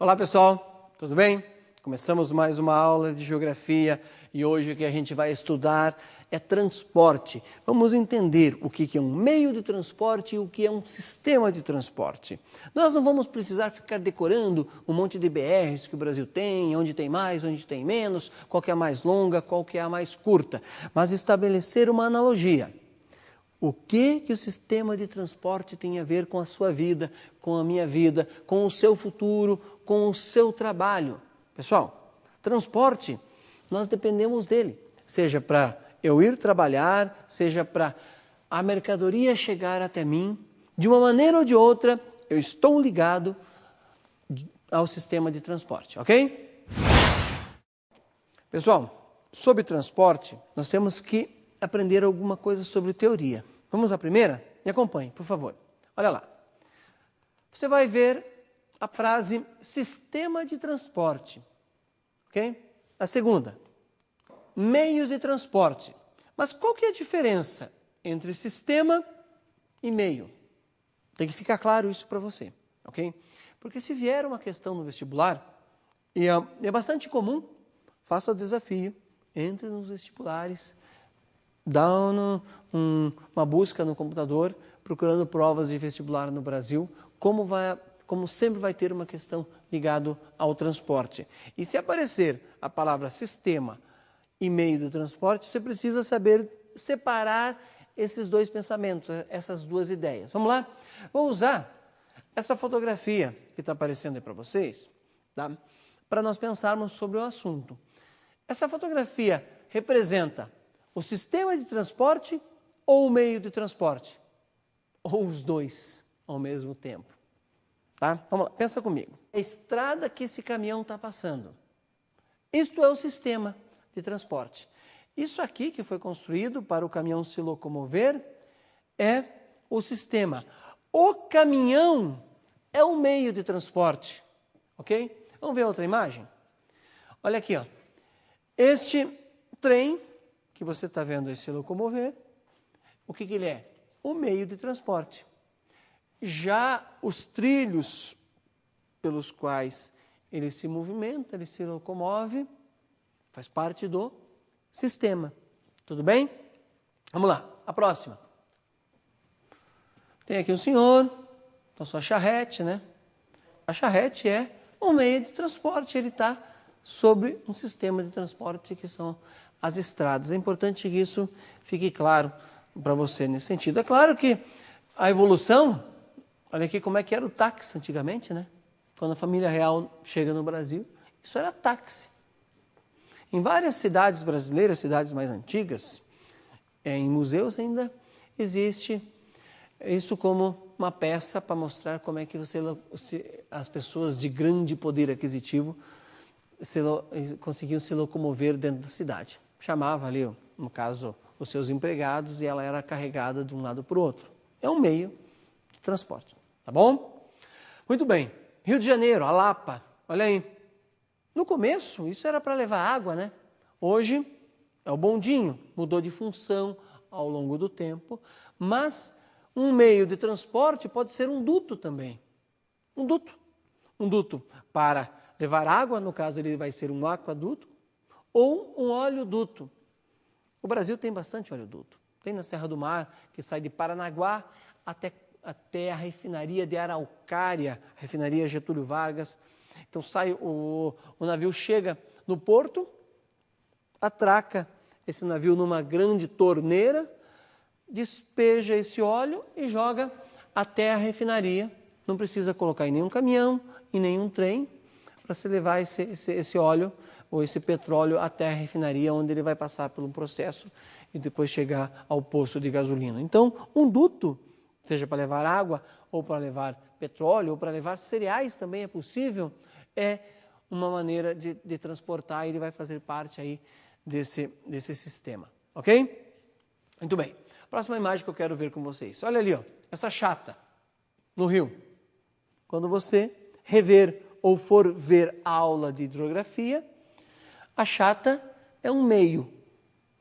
Olá pessoal, tudo bem? Começamos mais uma aula de geografia e hoje o que a gente vai estudar é transporte. Vamos entender o que é um meio de transporte e o que é um sistema de transporte. Nós não vamos precisar ficar decorando um monte de BRs que o Brasil tem, onde tem mais, onde tem menos, qual que é a mais longa, qual que é a mais curta, mas estabelecer uma analogia. O que o sistema de transporte tem a ver com a sua vida, com a minha vida, com o seu futuro, com o seu trabalho? Pessoal, transporte, nós dependemos dele, seja para eu ir trabalhar, seja para a mercadoria chegar até mim, de uma maneira ou de outra, eu estou ligado ao sistema de transporte, ok? Pessoal, sobre transporte, nós temos que aprender alguma coisa sobre teoria. Vamos à primeira? Me acompanhe, por favor. Olha lá. Você vai ver a frase sistema de transporte, ok? A segunda, meios de transporte. Mas qual que é a diferença entre sistema e meio? Tem que ficar claro isso para você, ok? Porque se vier uma questão no vestibular, e é bastante comum, faça o desafio, entre nos vestibulares, dá uma busca no computador, procurando provas de vestibular no Brasil, como sempre vai ter uma questão ligada ao transporte. E se aparecer a palavra sistema e meio de transporte, você precisa saber separar esses dois pensamentos, essas duas ideias. Vamos lá? Vou usar essa fotografia que está aparecendo aí para vocês, tá? Para nós pensarmos sobre o assunto. Essa fotografia representa o sistema de transporte ou o meio de transporte? Ou os dois ao mesmo tempo? Tá? Vamos lá, pensa comigo. A estrada que esse caminhão está passando. Isto é o sistema de transporte. Isso aqui que foi construído para o caminhão se locomover é o sistema. O caminhão é o meio de transporte. Ok? Vamos ver outra imagem? Olha aqui, ó. Este trem que você está vendo aí se locomover, o que ele é? O meio de transporte. Já os trilhos pelos quais ele se movimenta, ele se locomove, faz parte do sistema. Tudo bem? Vamos lá, a próxima. Tem aqui um senhor, com sua charrete, né? A charrete é um meio de transporte, ele está sobre um sistema de transporte que são as estradas. É importante que isso fique claro para você nesse sentido. É claro que a evolução, olha aqui como é que era o táxi antigamente, né? Quando a família real chega no Brasil, isso era táxi. Em várias cidades brasileiras, cidades mais antigas, em museus ainda existe isso como uma peça para mostrar como é que as pessoas de grande poder aquisitivo conseguiam se locomover dentro da cidade. Chamava ali, no caso, os seus empregados e ela era carregada de um lado para o outro. É um meio de transporte, tá bom? Muito bem. Rio de Janeiro, a Lapa, olha aí. No começo, isso era para levar água, né? Hoje é o bondinho, mudou de função ao longo do tempo, mas um meio de transporte pode ser um duto também. Um duto. Um duto para levar água, no caso ele vai ser um aquaduto, ou um oleoduto. O Brasil tem bastante oleoduto. Tem na Serra do Mar, que sai de Paranaguá até a refinaria de Araucária, a refinaria Getúlio Vargas. Então o navio chega no porto, atraca esse navio numa grande torneira, despeja esse óleo e joga até a refinaria. Não precisa colocar em nenhum caminhão, em nenhum trem, para se levar esse óleo ou esse petróleo até a refinaria, onde ele vai passar por um processo e depois chegar ao poço de gasolina. Então, um duto, seja para levar água, ou para levar petróleo, ou para levar cereais também é possível, é uma maneira de transportar e ele vai fazer parte aí desse sistema. Ok? Muito bem. Próxima imagem que eu quero ver com vocês. Olha ali, ó, essa chata no rio. Quando você rever ou for ver a aula de hidrografia, a chata é um meio.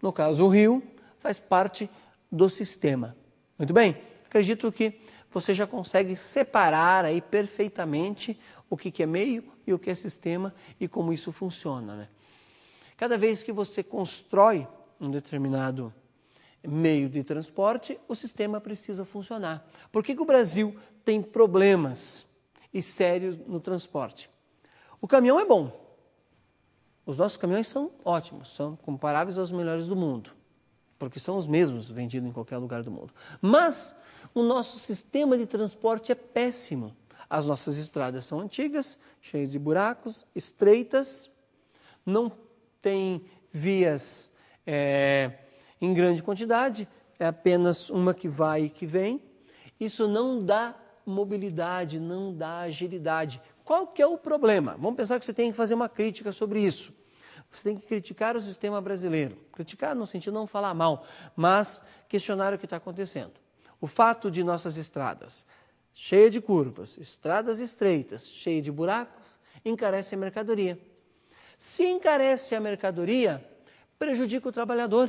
No caso, o rio faz parte do sistema. Muito bem? Acredito que você já consegue separar aí perfeitamente o que é meio e o que é sistema e como isso funciona, né? Cada vez que você constrói um determinado meio de transporte, o sistema precisa funcionar. Por que o Brasil tem problemas e sérios no transporte? O caminhão é bom. Os nossos caminhões são ótimos, são comparáveis aos melhores do mundo, porque são os mesmos vendidos em qualquer lugar do mundo. Mas o nosso sistema de transporte é péssimo. As nossas estradas são antigas, cheias de buracos, estreitas, não tem vias em grande quantidade, é apenas uma que vai e que vem. Isso não dá mobilidade, não dá agilidade. Qual que é o problema? Vamos pensar que você tem que fazer uma crítica sobre isso. Você tem que criticar o sistema brasileiro. Criticar no sentido de não falar mal, mas questionar o que está acontecendo. O fato de nossas estradas cheias de curvas, estradas estreitas, cheias de buracos, encarece a mercadoria. Se encarece a mercadoria, prejudica o trabalhador,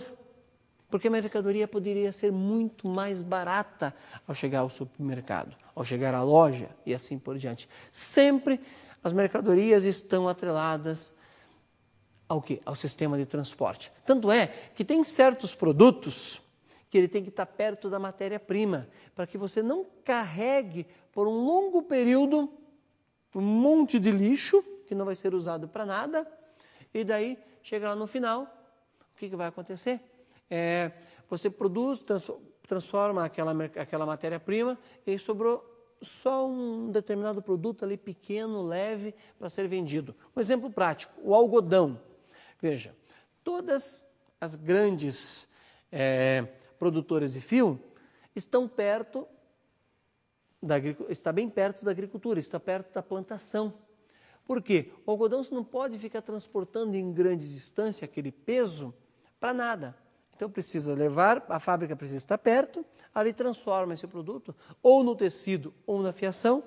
porque a mercadoria poderia ser muito mais barata ao chegar ao supermercado, ao chegar à loja e assim por diante. Sempre as mercadorias estão atreladas ao quê? Ao sistema de transporte. Tanto é que tem certos produtos que ele tem que estar perto da matéria-prima, para que você não carregue por um longo período um monte de lixo que não vai ser usado para nada, e daí chega lá no final, o que vai acontecer? Você produz, transforma aquela matéria-prima e sobrou só um determinado produto ali pequeno, leve, para ser vendido. Um exemplo prático, o algodão. Veja, todas as grandes produtoras de fio estão está bem perto da agricultura, está perto da plantação. Por quê? O algodão você não pode ficar transportando em grande distância aquele peso para nada. Então precisa levar, a fábrica precisa estar perto, ali transforma esse produto ou no tecido ou na fiação,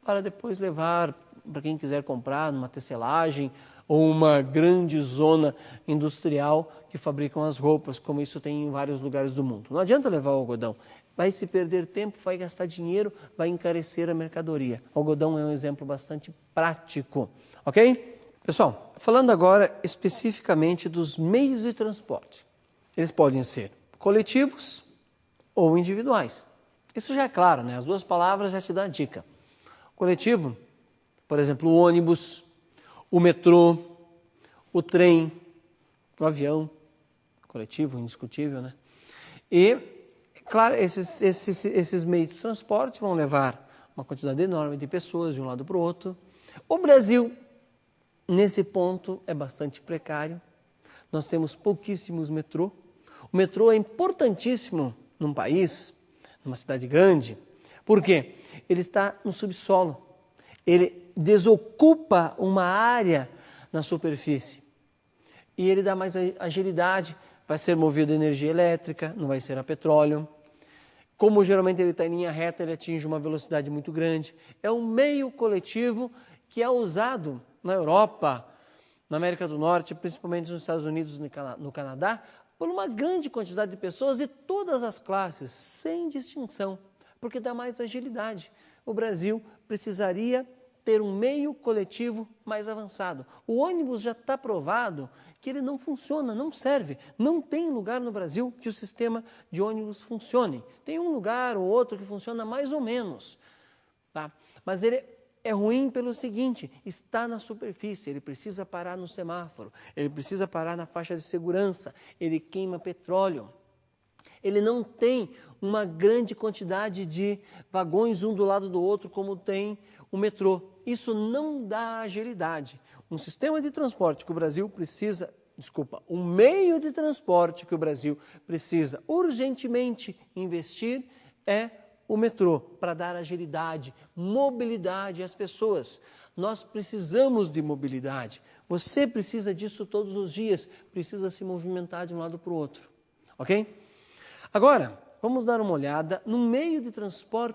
para depois levar para quem quiser comprar numa tecelagem ou uma grande zona industrial que fabricam as roupas, como isso tem em vários lugares do mundo. Não adianta levar o algodão, vai se perder tempo, vai gastar dinheiro, vai encarecer a mercadoria. O algodão é um exemplo bastante prático, ok? Pessoal, falando agora especificamente dos meios de transporte. Eles podem ser coletivos ou individuais. Isso já é claro, né? As duas palavras já te dão a dica. Coletivo, por exemplo, o ônibus, o metrô, o trem, o avião, coletivo, indiscutível, né? E, claro, esses meios de transporte vão levar uma quantidade enorme de pessoas de um lado para o outro. O Brasil, nesse ponto, é bastante precário. Nós temos pouquíssimos metrô. O metrô é importantíssimo num país, numa cidade grande. Por quê? Ele está no subsolo. Ele desocupa uma área na superfície. E ele dá mais agilidade. Vai ser movido a energia elétrica, não vai ser a petróleo. Como geralmente ele está em linha reta, ele atinge uma velocidade muito grande. É um meio coletivo que é usado na Europa, na América do Norte, principalmente nos Estados Unidos e no Canadá, por uma grande quantidade de pessoas de todas as classes, sem distinção, porque dá mais agilidade. O Brasil precisaria ter um meio coletivo mais avançado. O ônibus já está provado que ele não funciona, não serve. Não tem lugar no Brasil que o sistema de ônibus funcione. Tem um lugar ou outro que funciona mais ou menos, tá? Mas ele é ruim pelo seguinte, está na superfície, ele precisa parar no semáforo, ele precisa parar na faixa de segurança, ele queima petróleo. Ele não tem uma grande quantidade de vagões um do lado do outro como tem o metrô. Isso não dá agilidade. Um sistema de transporte que o Brasil precisa, um meio de transporte que o Brasil precisa urgentemente investir é o metrô, para dar agilidade, mobilidade às pessoas. Nós precisamos de mobilidade. Você precisa disso todos os dias, precisa se movimentar de um lado para o outro, ok? Agora, vamos dar uma olhada no meio de transporte